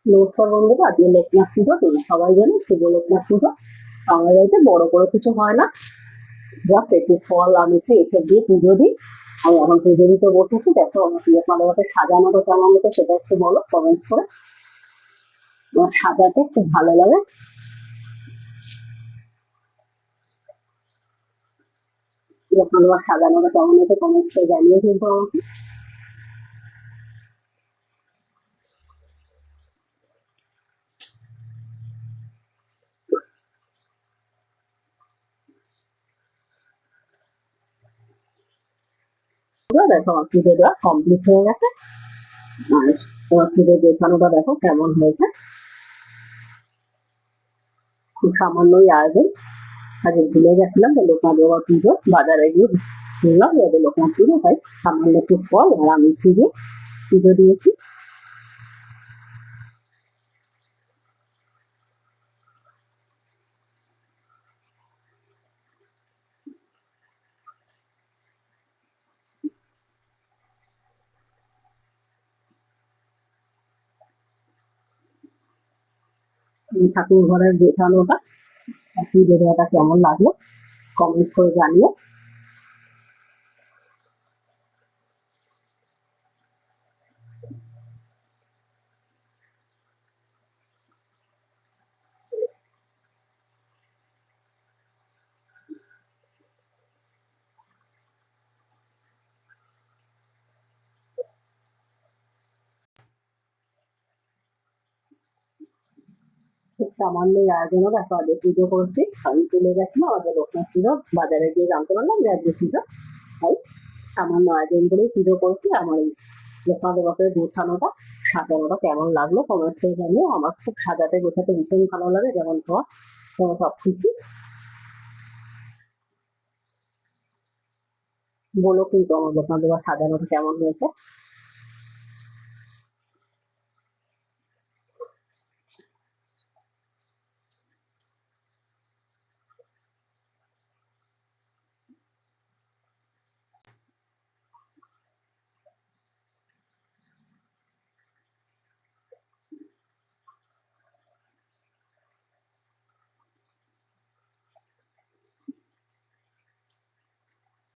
নমস্কার বন্ধুরা, আজকে লোকনাথ পুজো। তোমরা সবাই জানো শুভ লোকনাথ পুজো। আমাদের বাড়িতে বড় করে কিছু হয় না, জাস্ট একটু ফল আমি এসব দিয়ে পুজো দিই। আমি এখন পুজো দিতে বসেছি। দেখো আমার প্রিয় মালাবাতে সাজানোটা কেমন হতো সেটা একটু বলো কমেন্ট করে। আমার সাজাতে খুব ভালো লাগে। যখন আমার সাজানোটা কেমন হতো কমেন্ট করে জানিয়ে কিন্তু আমাকে। দেখো আমার পুজো দেওয়া কমপ্লিট হয়ে গেছে। আর তোমার পুজো গোছানোটা দেখো কেমন হয়েছে। খুব সামান্যই আয়োজন। আগে ভুলে গেছিলাম যে লোকনাথ বাবার পুজো, বাজারে গিয়ে শুনলাম যে লোকনাথ পুজো, তাই সামান্য একটু ফল আর আমি পুজো পুজো দিয়েছি। ঠাকুর ঘরের গোছানোটা পুজো দেওয়াটা কেমন লাগলো কমেন্ট করে জানিও। খুব সামান্যই আয়োজনও দেখো আগে পুজো করছি। আমি চলে গেছিলাম আমাদের লোকনাথ পুজো, বাজারে গিয়ে জানতে পারলাম যে আজকে পুজো, তাই সামান্য আয়োজন করেই পুজো করছি। আমার এই লোকনাথ বাবাকে গোছানোটা সাজানোটা কেমন লাগলো কমেন্ট করে জানিও। আমার খুব সাজাতে গোছাতে ভীষণ ভালো লাগে, যেমন তোমার সবকিছু বলো কিন্তু আমার লোকনাথ বাবা সাজানোটা কেমন হয়েছে।